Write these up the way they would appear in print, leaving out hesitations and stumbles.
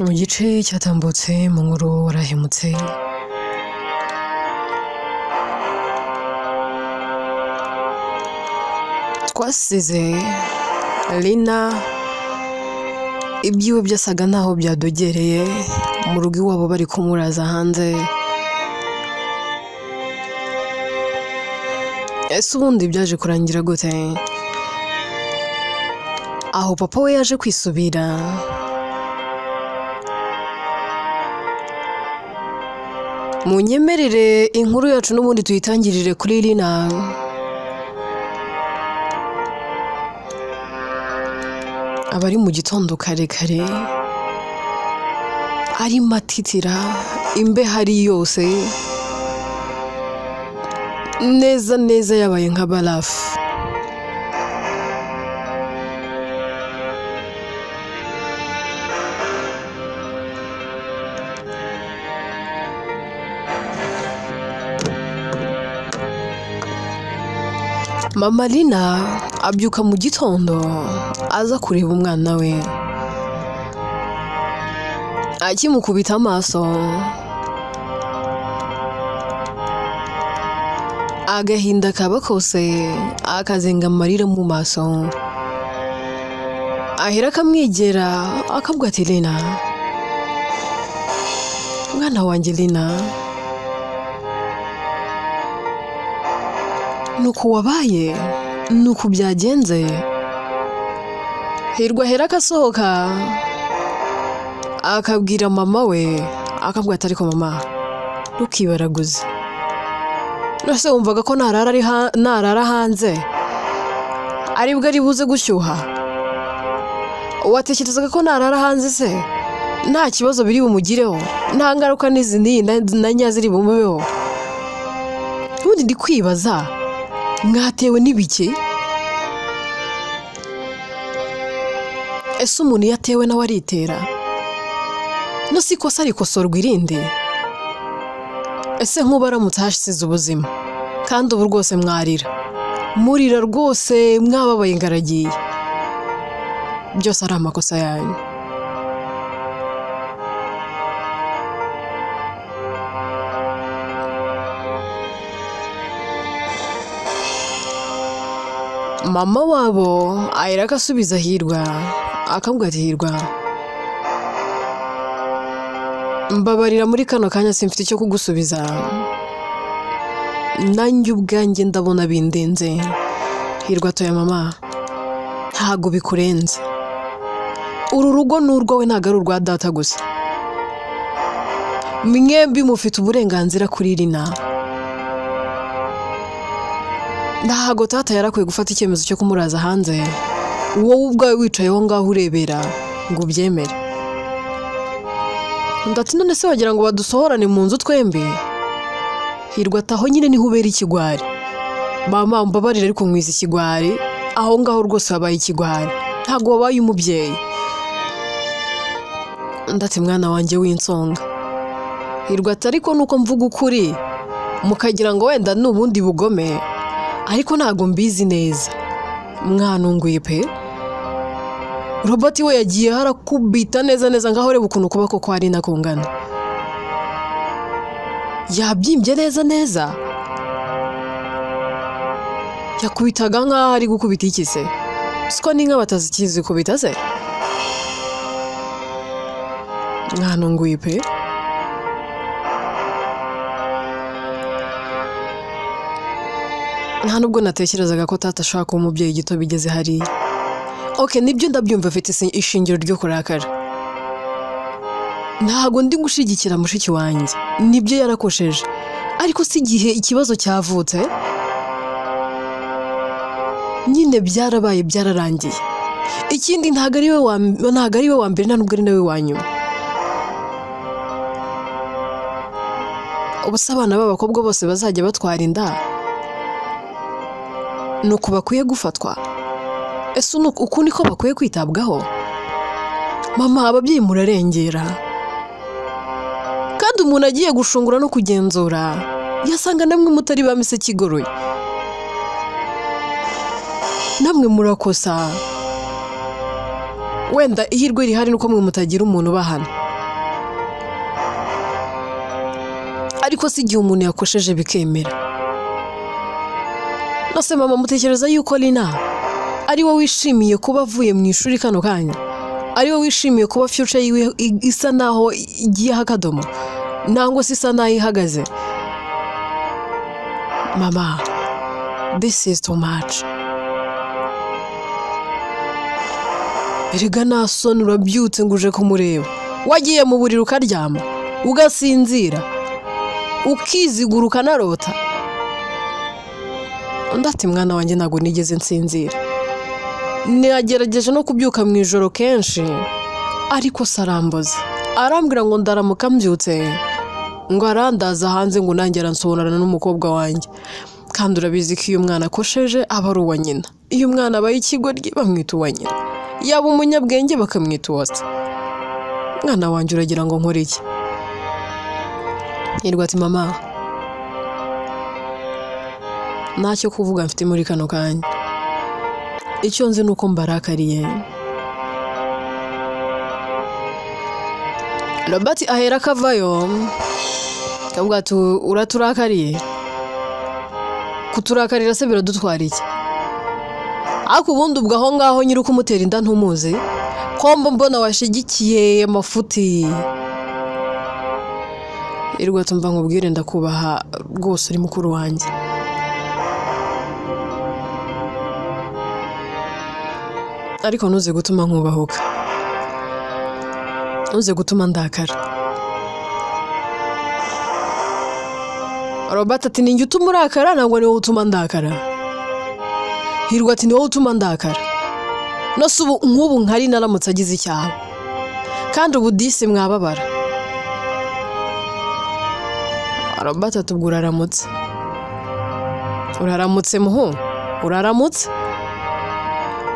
mu gice cyatambutse mu nkuru warahemutse twasize Lina ibyiwe byasaga naho byadogereye mu rugo iwabo bari kumuraza hanze. Ese ubundi byaje kurangira gute? Aho papa we yaje kwisubira, munyemerere inkuru yacu n'ubundi tuyitangirire kuri Lina. Abari mu gitondo kare kare ari matitira imbeho ari yose neza neza yabaye nka barafu. Mama Lina abyuka mu gitondo aza kureba umwana we, akimukubita amaso agahinda kaba kose akazenga amarira mu maso. Ahera akamwegera akabwira ati Lina, mwana wanjye Lina, nuko wabaye, nuko byagenze. Hirwa ahera akasohoka akabwira mama we, akabwira ati ariko mama ntukibaraguze, nose wumvaga ko narara hanze aribwo ari buze gushyuha? Watekerezaga ko narara hanze se nta kibazo biri bumugireho, nta ngaruka n'izi na nya ziri bumubeho? Ubundi ndi kwibaza mwatewe n'ibiki? Ese umuntu yatewe nawe aritera? No si ikosa rikosorwa irindi? Ese nk'ubu aramutse ahasize ubuzima kandi ubu rwose mwarira, murira rwose mwababaye ingaragiye, byose ari amakosa yanyu. Mama wabo ahera akasubiza Hirwa akambwira ati Hirwa, mbabarira muri kano kanya simfite icyo kugusubiza, nanjye ubwanjye ndabona bindenze. Hirwa atoya mama, ntago bikurenze, uru rugo n'urwawe ntago ari urwa data gusa, mwembi mufite uburenganzira kuri Lina. Ntago tata yarakwiye gufata icyemezo cyo kumuraza hanze, wowe ubwawe wicayeho ngaho urebera ngo ubyemere. Ndati none se wagira ngo badusohorane mu nzu twembi? Hirwa ataho nyine niho ubera ikigwari. Mama mbabarira ariko nkwiza ikigwari, aho ngaho rwose wabaye ikigwari, ntago wabaye umubyeyi. Ndati mwana wanjye w'insonga. Hirwa ati ariko nuko mvuga ukuri mukagira ngo wenda n'ubundi bugome, ariko ntago mbizi neza. Mwanunguye pe. Robert we yagiye harakubita neza neza ngaho reba ukuntu kubako kwa Lina kungana, yabyimbye neza neza, yakubitaga nkaho ari gukubita iki se? Siko n'inka batazikizi kubita se? Mwanunguye pe. Nta nubwo natekerezaga ko tata ashaka kuba umubyeyi gito bigeze hariya. Okay, nibyo ndabyumva afite ishingiro ryo kurakara. Ntago ndi gushigikira mushiki wanjye, nibyo yarakosheje, ariko si igihe ikibazo cyavutse nyine byarabaye byararangiye. Ikindi ntago ari we wa mbere, nta nubwo ari nawe wa nyuma. Ubuse abana b'abakobwa bose bazajya batwara inda nuko bakwiye gufatwa? Ese uku niko bakwiye kwitabwaho? Mama ababyeyi murarengera, kandi umuntu agiye gushungura no kugenzura yasanga namwe mutari bamise kigoroye. Namwe murakosa, wenda ihirwe rihari nuko mwe mutagira umuntu bahana. ariko si igihe umuntu yakosheje bikemera. Nose mama mutekereza yuko Lina ari we wishimiye kuba avuye mu ishuri kano kanya, ari we wishimiye kuba future yiwe isa naho igiye hakadomo nangwa se isa naho ihagaze? Mama, this is too much. Erega nasoni urabyutse nguje kumureba, wagiye mu buriri ukaryama ugasinzira ukizigura ukanarota. Ndati mwana wanjye ntago nigeze nsinzira, nagerageje no kubyuka mu ijoro kenshi ariko saramboze. Arambwira ngo ndaramuka mbyutse ngo arandaza hanze ngo nanjye aransonarana n'umukobwa wanjye. Kandi urabizi ko iyo umwana akosheje aba ari uwa nyina, iyo umwana abaye ikigoryi bamwita uwa nyina, yaba umunyabwenge bakamwita uwase. Mwana wanjye uragira ngo nkore iki? Yirwa ati mama, ntacyo kuvuga mfite muri kano kanya, icyo nzi nuko mbarakariye. Robert ahera kavayo kavuga ati uraturakariye? Kuturakarira se biradutwara iki? Ako ubundi ubwo aho ngaho nyiri ukumutera inda ntumuzi ko mbona washigikiye amafuti. Irwa tumva nkubwire ndakubaha rwose uri mukuru wanjye, ariko ntuze gutuma nkubahuka, ntuze gutuma ndakara. Robert ati ninjye utuma urakara ntabwo ni wowe utuma ndakara. Hirwa ati ni wowe utuma ndakara. Nose ubu nk'ubu nkari naramutse agize icyaha kandi ubu disi mwababara. Robert ati ubwo uraramutse? Uraramutse muhu? Uraramutse?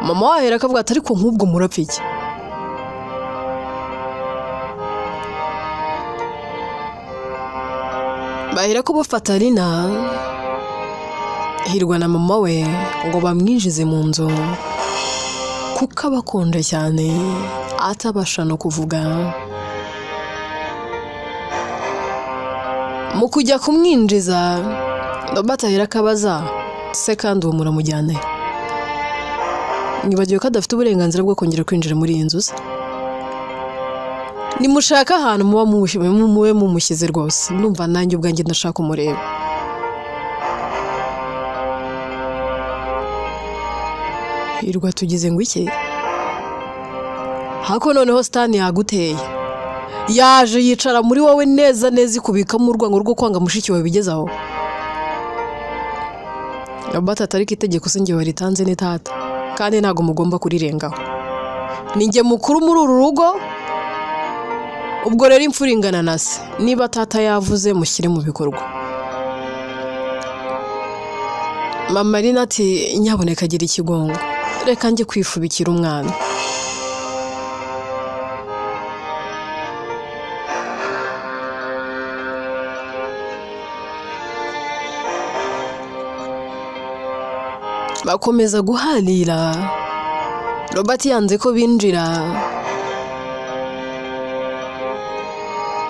Mama wahera akavuga ati ariko nk'ubwo murapfa iki? Bahera ko bafata Lina, Hirwa na mama we ngo bamwinjize mu nzu kuko abakonje cyane atabasha no kuvuga. Mu kujya kumwinjiza Robert ahera akabaza se kandi uwo muramujyane? Nibagiwe ko adafite uburenganzira bwo kongera kwinjira muri iyi nzu. Nimushaka ahantu muba mube mumushyize rwose, numva nanjye ubwanjye ndashaka umureba. Hirwa tugize ngo iki? Hako noneho Stan yaguteye, yaje yicara muri wowe neza neza ikubikamo urwango rwo kwanga mushiki wawe bigezaho. Robert atariko itegeko se njye waritanze ni tata, kandi ntago mugomba kurirengaho. Ninjye mukuru muri uru rugo, ubwo rero imfura ingana na se. Niba tata yavuze mushyire mu bikorwa. Mama Lina ati nyaboneka agira ikigongo, reka njye kwifubikira umwana. Bakomeza guharira. Robert yanze ko binjira.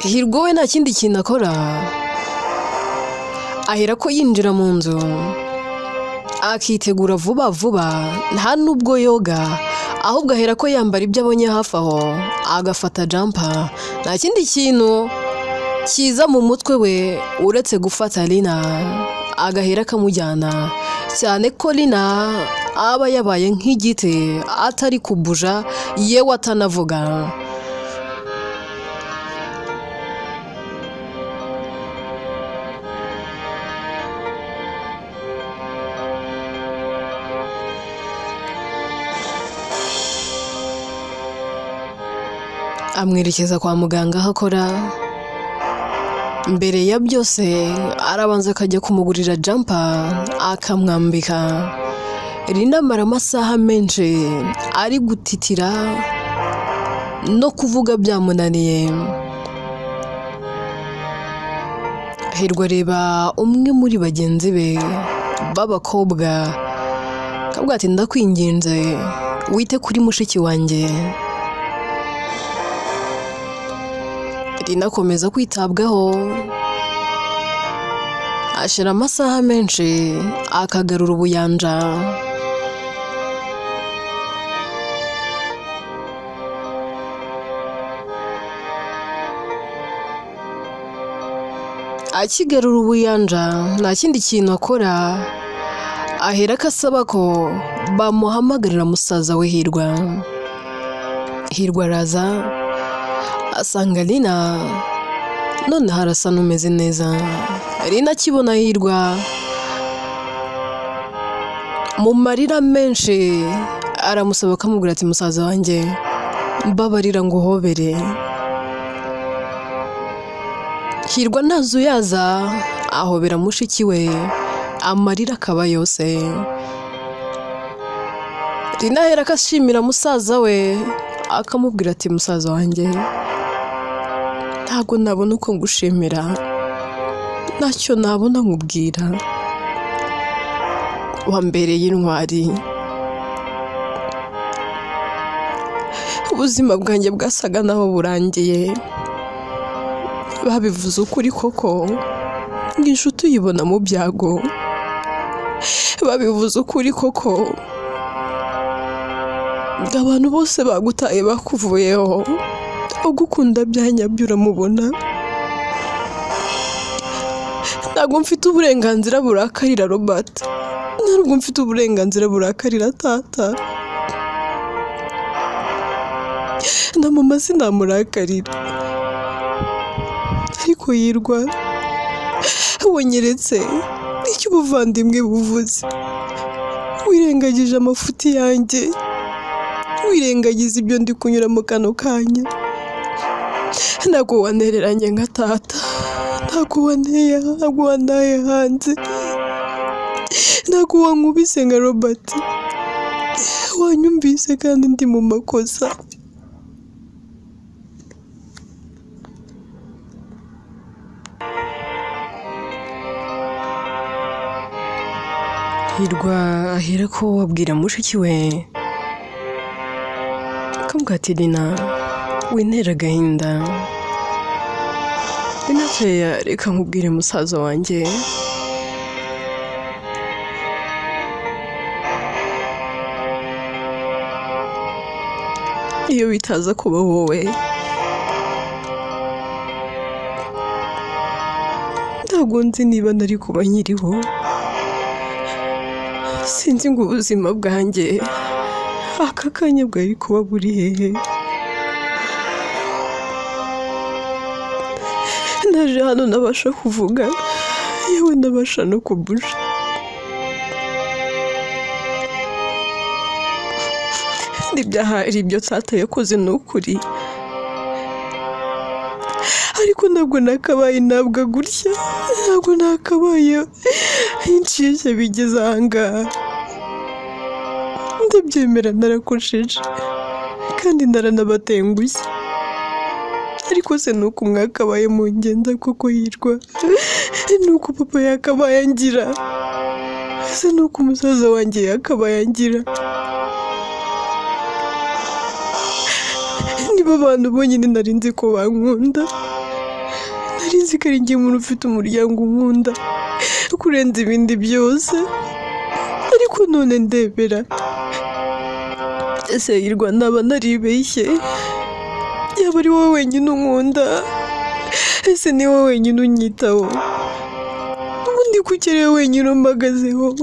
Hirwa we nta kindi kintu akora, ahera ko yinjira mu nzu akitegura vuba vuba, nta nubwo yoga, ahubwo ahera ko yambara ibyo abonye hafi aho agafata jumper. Nta kindi kintu kiza mu mutwe we uretse gufata Lina agahera kamujyana, cyane ko Lina aba yabaye nk'igiti atari kubuja yewe atanavuga. Amwerekeza kwa muganga aho akora. Mbere ya byose arabanza akajya kumugurira jumper akamwambika. Lina amara amasaha menshi ari gutitira no kuvuga byamunaniye. Hirwa reba umwe muri bagenzi be b'abakobwa kavuga ati ndakwinginze wite kuri mushiki wanjye. Lina akomeza kwitabwaho ashira amasaha menshi akagarura ubuyanja. Akigarura ubuyanja nta kindi kintu akora, ahera akasaba ko bamuhamagarira musaza we Hirwa. Hirwa araza asanga Lina, none harasa n'umeze neza. Lina akibona Hirwa mu marira menshi aramusaba akamubwira ati musaza wanjye mbabarira ngo uhobere. Hirwa ntazuyaza ahobera mushiki we, amarira akaba yose. Lina ahera akashimira musaza we akamubwira ati musaza wanjye ntago nabona uko ngushimira, ntacyo nabona nkubwira, wambereye intwari. Ubuzima bwanjye bwasaga naho burangiye, babivuze ukuri koko ngo inshuti uyibona mu byago, babivuze ukuri koko ngo abantu bose bagutaye bakuvuyeho, ugukunda byanyabyo uramubona. Ntabwo mfite uburenganzira burakarira Robert, ntabwo mfite uburenganzira burakarira tata, na mama sinamurakarira, ariko Hirwa wonyeretse icyo ubuvandimwe buvuze. Wirengagije amafuti yanjye, wirengagiza ibyo ndi kunyura mu kano kanya. Ntabwo wanereranye nka tata, ntabwo wantaye hanze, ntabwo wankubise nka Robert, wanyumvise kandi ndi mu makosa. Hirwa ahera ko wabwira mushiki we akamubwira ati Lina wintera agahinda, Lina reka nkubwire musaza wanjye, iyo bitaza kuba wowe ntabwo nzi niba nari kuba nkiriho. Sinzi ngo ubuzima bwanjye aka kanya bwari kuba buri hehe. Naje hano nabasha kuvuga, yewe nabasha no kubusha. N'ibyaha ari ibyo tata yakoze n'ukuri, ariko ntabwo nakabaye ntabwo gutya, ntabwo nakabaye inshyeshya bigeze ahangaha. Ndabyemera narakosheje kandi naranabatengushye, ariko se nuko mwakabaye mu ngenda koko Hirwa, nuko papa yakabaye angira, se nuko umusaza wanjye yakabaye angira. Niba abantu bonyine nari nzi ko bankunda, nari nzi ko ari njye umuntu ufite umuryango unkunda kurenza ibindi byose, ariko none ndebera. Ese Hirwa naba naribeshye? Yaba ari wowe wenyine unkunda? Ese ni wowe wenyine unyitaho? Ubundi kuki ari wowe wenyine umpagazeho?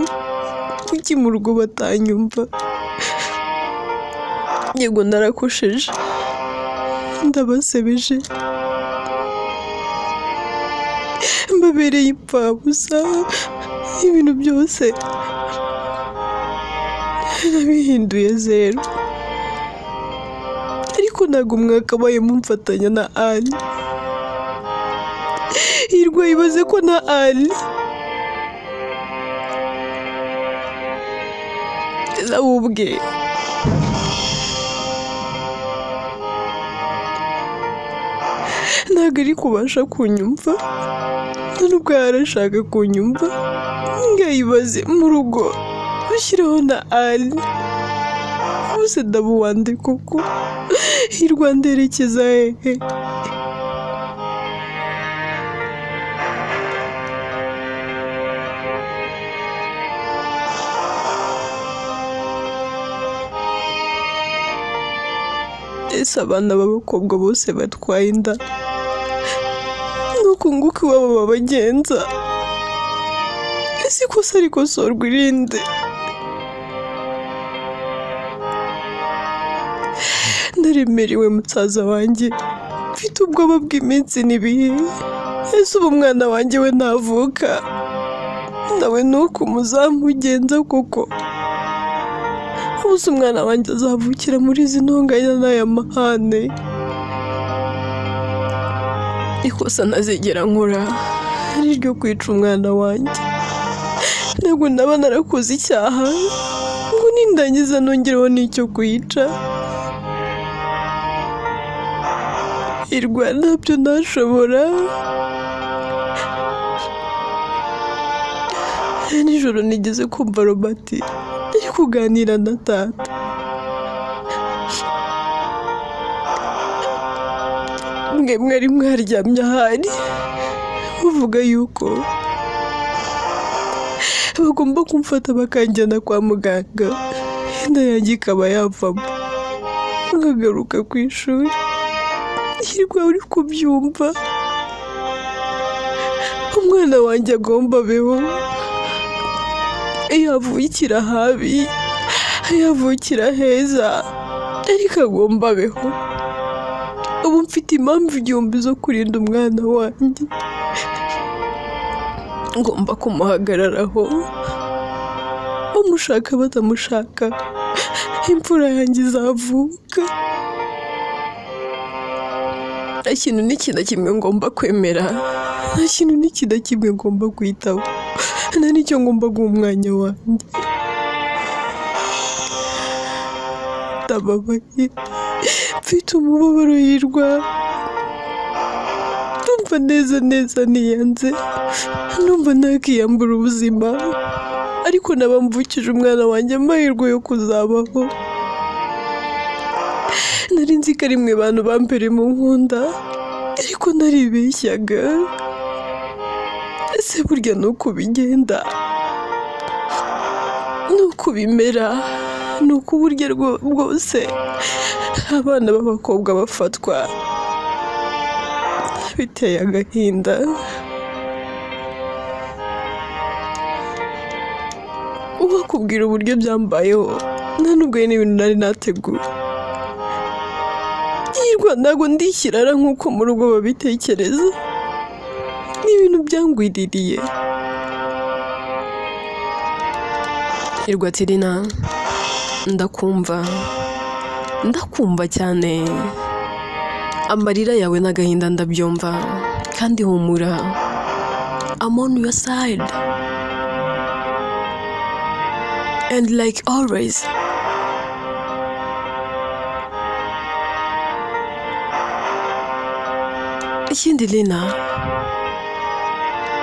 Kuki mu rugo batanyumva? Yego narakosheje, ndabasebeje, mbabereye impfabusa, ibintu byose nabihinduye zero. Ariko ntabwo mwakabaye mumfatanya na Ali. Hirwa ibaze ko na Ali nawe ubwe ntabwo ari kubasha kunyumva, nubwo yarashaka kunyumva. Ngayibaze mu rugo ushyiraho na Ali, bose ndabuwande koko. Hirwa nderekeza hehe? ese abana b'abakobwa bose batwaye inda nuko nguko iwabo babagenza, ese ikosa rikosorwa irinde? Ndaremerewe musaza wanjye, mfite ubwoba bw'iminsi n'ibihe. Ese ubu umwana wanjye we navuka nawe nuko muzamugenza koko? Ubuze umwana wanjye azavukira muri izi ntonganya n'aya mahane? Ikosa ntazigera nkora ari ryo kwica umwana wanjye. Ntabwo naba narakoze icyaha ngo nindangiza nongereho n'icyo kwica. Hirwa ntabyo ntashobora. Nijoro nigeze kumva Robert ari kuganira na tata. Mwari mwaryamye ahari uvuga yuko bagomba kumfata bakanjyana kwa muganga, inda yanjye ikaba yavamo nkagaruka ku ishuri. Hirwa uri kubyumva? Umwana wanjye agomba abeho, yavukira habi yavukira heza, ariko agomba abeho. Ubu mfite impamvu igihumbi zo kurinda umwana wanjye. Ngomba kumuhagararaho, bamushaka batamushaka, imfura yanjye izavuka. Nta kintu n'ikina kimwe ngomba kwemera, nta kintu n'ikina kimwe ngomba kwitaho, nta n'icyo ngomba guha umwanya wanjye. Ndababaye, mfite umubabaro Hirwa. Ndumva neza niyanze, ndumva nakiyambura ubuzima, ariko naba mvukije umwana wanjye amahirwe yo kuzabaho. Nari nzi ko ari mwe bantu bambere mu nkunda, ariko naribeshyaga. Ese burya nuko bigenda, nuko bimera, nuko uburyo bwose abana b'abakobwa bafatwa. Biteye agahinda. Uwakubwira uburyo byambayeho nta nubwo ari n'ibintu nari nateguye. Hirwa ntabwo ndishyirara nk'uko mu rugo babitekereza, ni ibintu byangwiririye. Hirwa ati Rina, ndakumva cyane, amarira yawe n'agahinda ndabyumva, kandi humura, I'm on your side, and like always. Ikindi Rina,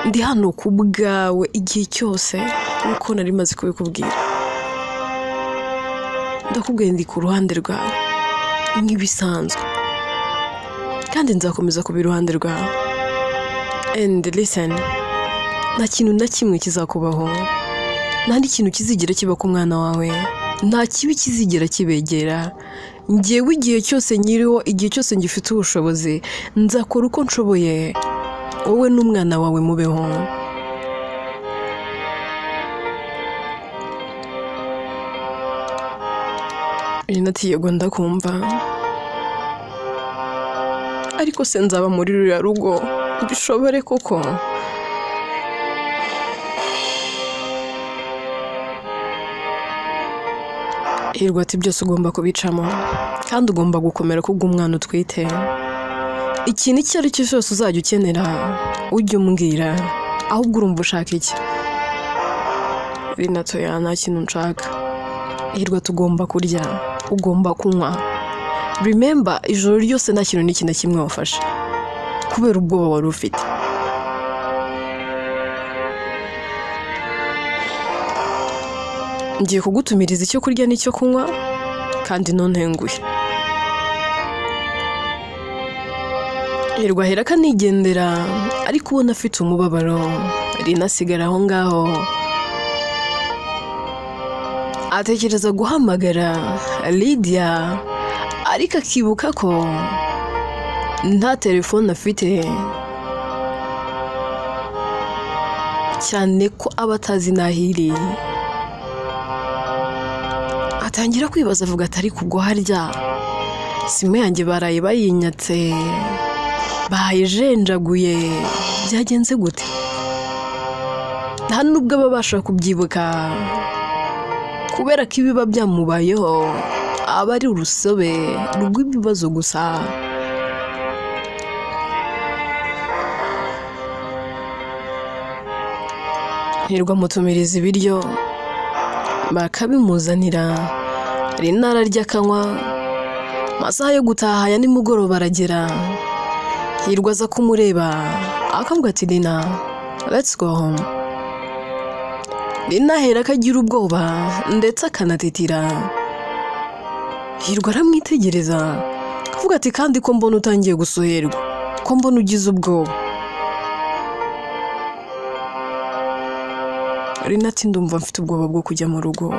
ndi hano ku bwawe igihe cyose nk'uko nari maze kubikubwira. Ndakubwiye ndi ku ruhande rwawe nk'ibisanzwe, kandi nzakomeza kuba iruhande rwawe. And listen, nta kintu na kimwe kizakubaho, nta n'ikintu kizigira kiba ku mwana wawe, nta kibi kizigira kibegera. Njyewe igihe cyose nyiriho, igihe cyose ngifite ubushobozi, nzakora uko nshoboye wowe n'umwana wawe mubeho. Ati yego ndakumva, ariko se nzaba muri ruriya rugo bishobore koko? Hirwa ati byose ugomba kubicamo, kandi ugomba gukomera kubw'umwana utwite. Ikintu icyo ari cyo cyose uzajya ukenera ujye umbwira, ahubwo urumva ushaka iki? Rina toya, nta kintu nshaka. Hirwa tugomba kurya, ugomba kunywa. Remember, ijoro ryose nta kintu n'ikina kimwe wafashe kubera ubwoba wari ufite. Ngiye kugutumiriza icyo kurya n'icyo kunywa, kandi ntuntenguhe. Hirwa ahera akanigendera, ariko ubona afite umubabaro. Rina asigara aho ngaho atekereza guhamagara Lydia ariko akibuka ko nta telefone afite cyane ko aba atazi n'ahiri. Atangira kwibaza avuga ati ariko ubwo harya simu yanjye baraye bayinyatse bayijenjaguye byagenze gute? nta nubwo babasha kubyibuka kubera ko ibiba byamubayeho aba ari urusobe rw'ibibazo gusa. Hirwa mutumiriza ibiryo bakabimuzanira, Rina ararya akanywa. Amasaha yo gutaha ya nimugoroba aragera, Hirwa aza kumureba akavuga ati Rina, let's go home. Rina ahera akagira ubwoba ndetse akanatitira. Hirwa aramwitegereza akavuga ati kandi ko mbona utangiye gusoherwa, ko mbona ugize ubwoba. Rina ati ndumva mfite ubwoba bwo kujya mu rugo.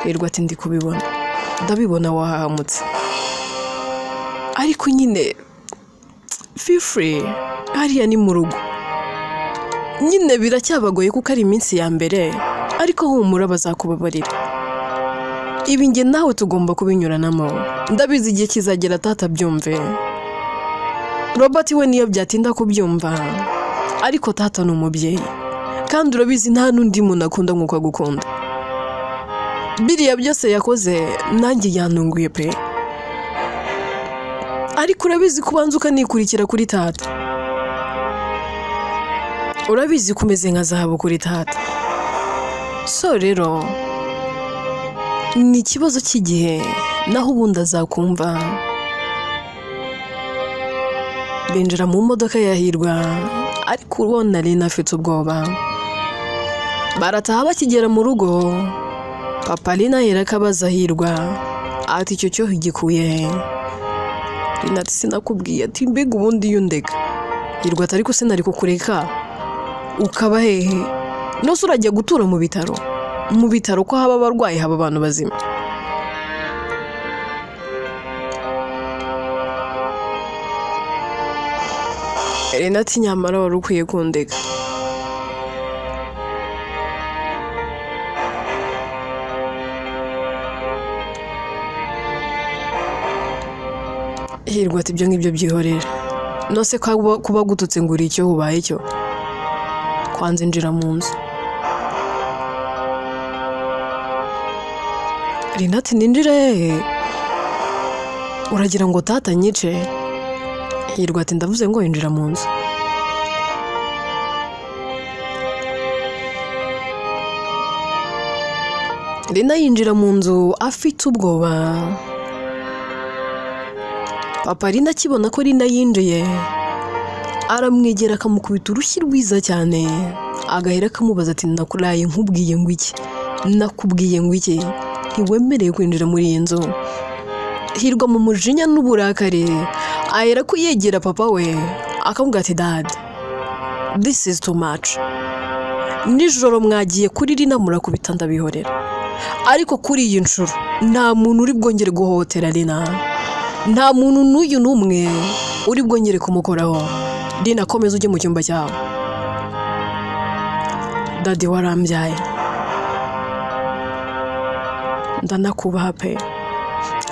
Hirwa ati ndi kubibona, ndabibona wahahamutse, ariko nyine feel free, hariya ni mu rugo. Nyine biracyabagoye kuko ari iminsi ya mbere, ariko humura bazakubabarira. Ibi nge nawe tugomba kubinyuranamo, ndabizi igihe kizagera tata byumve. Robert we niyo byatinda kubyumva, ariko tata ni umubyeyi kandi urabizi nta n'undi muntu akunda nk'uko agukunda. Biriya byose yakoze nanjye yantunguye pe, ariko urabizi kubanza ukanikurikira kuri tata. Urabizi kumeze nka zahabu kuri tata. So rero ni ikibazo cy'igihe, naho ubundi azakumva. Binjira mu modoka ya Hirwa, ariko ubona Rina afite ubwoba. Barataha bakigera mu rugo, papa Rina ahera akabaza Hirwa ati icyo cyo gikuye. Rina ati sinakubwiye, ati mbega ubundi yundeka. Hirwa ati ariko sinari kukureka ukaba hehe? Nose urajya gutura mu bitaro? Mu bitaro ko haba abarwayi haba abantu bazima. Rina ati nyamara wari ukwiye kundeka. Hirwa ati ibyo ngibyo byihorera, nose kuba gututse ngo uri icyo ubaye cyo, kwanza injira mu nzu. Rina ati ninjire hehe? Uragira ngo tata nyice? Hirwa ati ndavuze ngo injira mu nzu. Rina yinjira mu nzu afite ubwoba. Papa Rina akibona ko Rina yinjiye, aramwegera akamukubita urushyi rwiza cyane, agahera akamubaza ati nakuraye nkubwiye ngo iki? Nakubwiye ngo iki? Ntiwemereye kwinjira muri iyi nzu. Hirwa mu mujinya n'uburakari ahera ko yegera papa we akavuga ati dad, this is too much. Nijoro mwagiye kuri Rina murakubita ndabihorera, ariko kuri iyi nshuro nta muntu uri bwongere guhohotera Rina, nta muntu n'uyu n'umwe uri bwongere kumukoraho. Rina komeza ujye mu cyumba cyawe. Dadi warambyaye, ndanakubaha pe,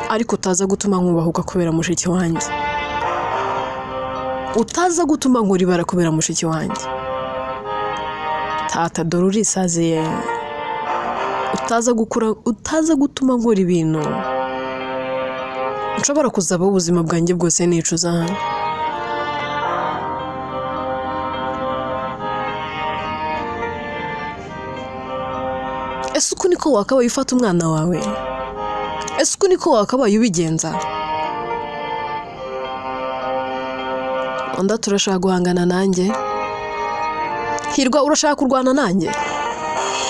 ariko utaza gutuma nkubahuka kubera mushiki wanjye, utaza gutuma nkuribara kubera mushiki wanjye. Tata dore urisaziye, utaza gutuma nkora ibintu nshobora kuzabaho ubuzima bwanjye bwose nicuza. Ese uko niko wakabaye ufata umwana wawe? Ese uko niko wakabaye ubigenza? Onda turashaka guhangana nanjye? Hirwa urashaka kurwana nanjye?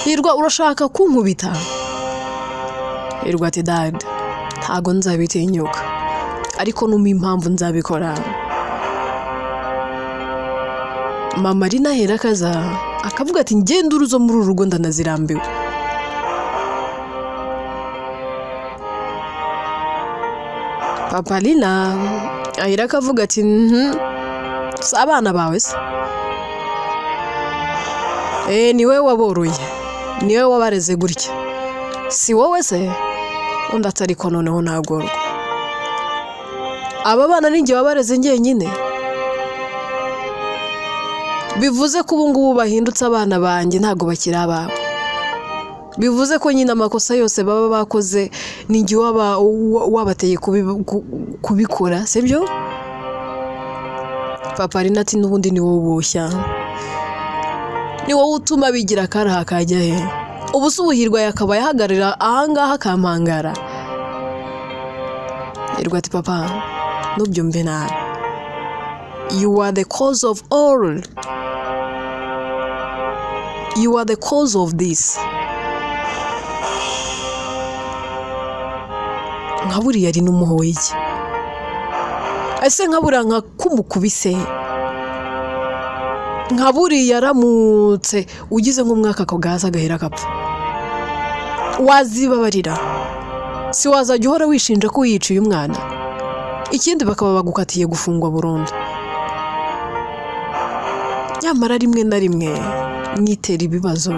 Hirwa urashaka kunkubita? Hirwa ati dad, ntago nzabitinyuka, ariko numva impamvu nzabikora. Mama Rina ahera akaza akavuga ati ngenda uruzo muri urugo ndanazirambiwe. Papa Lina ahera akavuga ati si abana bawe se niwe waboroye niwe wabareze gutya si wowe se undi atari ko noneho ntagorwa aba bana ninjye wabareze njyenyine bivuze ko ubu ngubu bahindutse abana banjye ntago bakiri abawe bivuze ko nyine amakosa yose baba bakoze ninjye wabateye kubikora sibyo Papa Lina ati n'ubundi ni wowe ubushya ni wowe utuma bigira karaha kajya he ubu se ubuhirwa yakaba yahagarira ahangaha akampangara Hirwa ati papa nubyumve nabi you are the cause of all you are the cause of this nkaburi yari n'umuhoye iki ese nkabura nka kumukubise nkaburi yaramutse ugize nk'umwaka ko gaza gahera kapfa wazibabarira si wazajya uhora wishinja ko yiciye umwana ikindi bakaba bagukatiye gufungwa burundu nyamara rimwe na rimwe mwitera ibibazo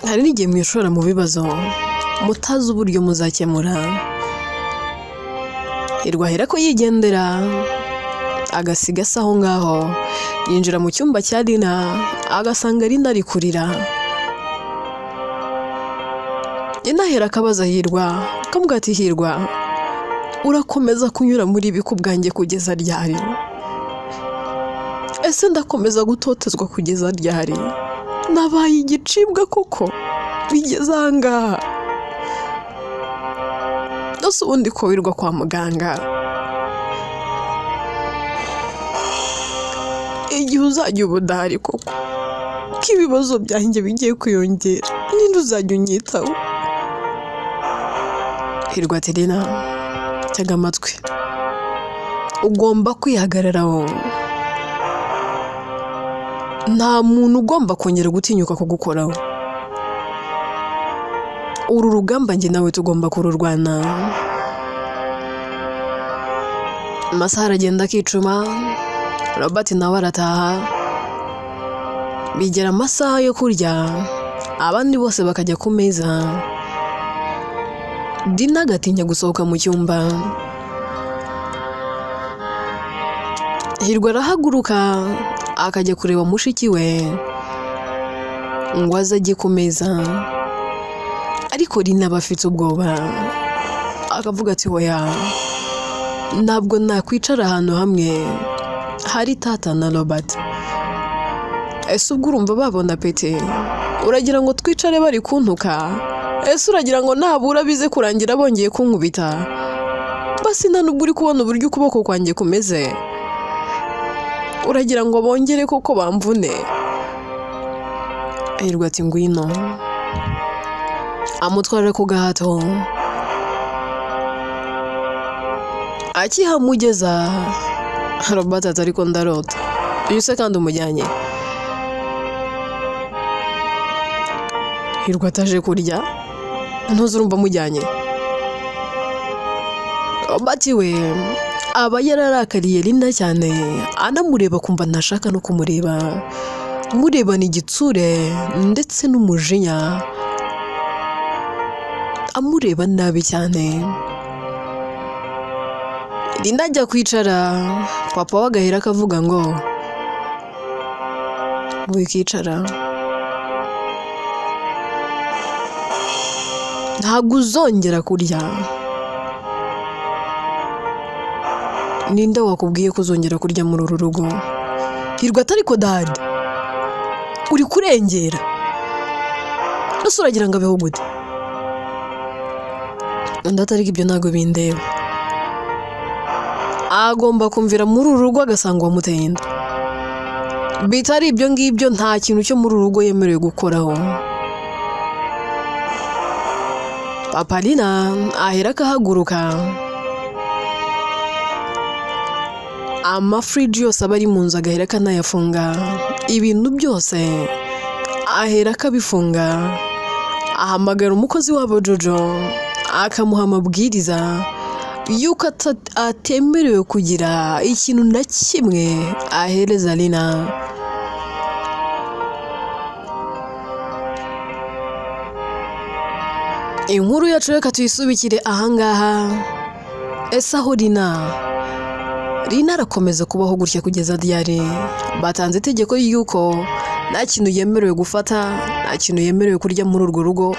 hari n'igihe mwishora mu bibazo mutazi uburyo muzakemura Hirwa ahera ko yigendera agasiga se aho ngaho yinjira mu cyumba cya Lina agasanga Lina ari kurira Lina ahera akabaza Hirwa akamubwira ati Hirwa urakomeza kunyura muri ibi kubwanjye kugeza ryari ese ndakomeza gutotezwa kugeza ryari nabaye igicibwa koko bigeze ahangaha ese ubundi ko wirwa kwa muganga igihe uzajya ubudahari koko ko ibibazo byanjye bigiye kwiyongera ninde uzajya unyitaho Hirwa ati Lina tega amatwi ugomba kwihagararaho nta muntu ugomba kongera gutinyuka kugukoraho uru rugamba njye nawe tugomba kururwana amasaha aragenda akicuma Robert nawe arataha bigera amasaha yo kurya abandi bose bakajya ku meza Lina agatinya gusohoka mu cyumba Hirwa arahaguruka akajya kureba mushiki we ngo aze ajye ku meza ariko Lina aba afite ubwoba akavuga ati hoya ntabwo nakwicara ahantu hamwe hari tata na Robert ese ubwo urumva babona pete uragira ngo twicare bari kuntuka ese uragira ngo nabura bize kurangira bongeye kunkubita basi nta nubwo uri kubona uburyo ukuboko kwanjye kumeze uragira ngo bongere koko bamvune Hirwa ati ngwino amutwara ku gahato akihamugeza Robert ati ariko ndarota uyu se kandi umujyanye Hirwa ataje kurya ntuzurumva mujyanye Robert we aba yararakariye Lina cyane anamureba kumva ntashaka no kumureba murebana igitsure ndetse n'umujinya amureba nabi cyane Lina ajya kwicara papa wagahera akavuga ngo wikicara ntabwo uzongera kurya ninde wakubwiye ko uzongera kurya muri uru rugo Hirwa atari ko dad uri kurengera nose uragira ngo abeho gute ndatari ibyo ntago bindeba agomba kumvira muri uru rugo agasanga wamuteye inda bitari ibyo ngibyo nta kintu cyo muri uru rugo yemerewe gukoraho Papa Lina ahera akahaguruka amafriji yose aba ari mu nzu agahera akanayafunga ibintu byose ahera akabifunga ahamagara umukozi wabo Jojo akamuha amabwiriza yuko atemerewe kugira ikintu na kimwe ahereza Lina. Inkuru yacu reka tuyisubikire ahangaha. Ese aho Lina arakomeza kubaho gutya kugeza ryari? Batanze itegeko yuko nta kintu yemerewe gufata, nta kintu yemerewe kurya muri urwo rugo,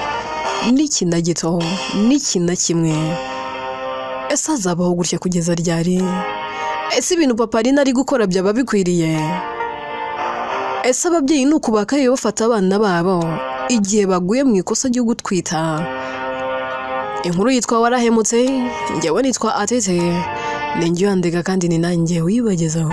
n'ikintu na gito, n'ikintu na kimwe. Ese azabaho gutya kugeza ryari? Ese ibintu papa Lina ari gukora byaba bikwiriye? Ese ababyeyi ni uku bakaye bafata abana babo igihe baguye mu ikosa ryo gutwita? Inkuru yitwa Warahemutse, njyewe nitwa Atete, ni njye uyandika kandi ni nanjye uyibagezaho.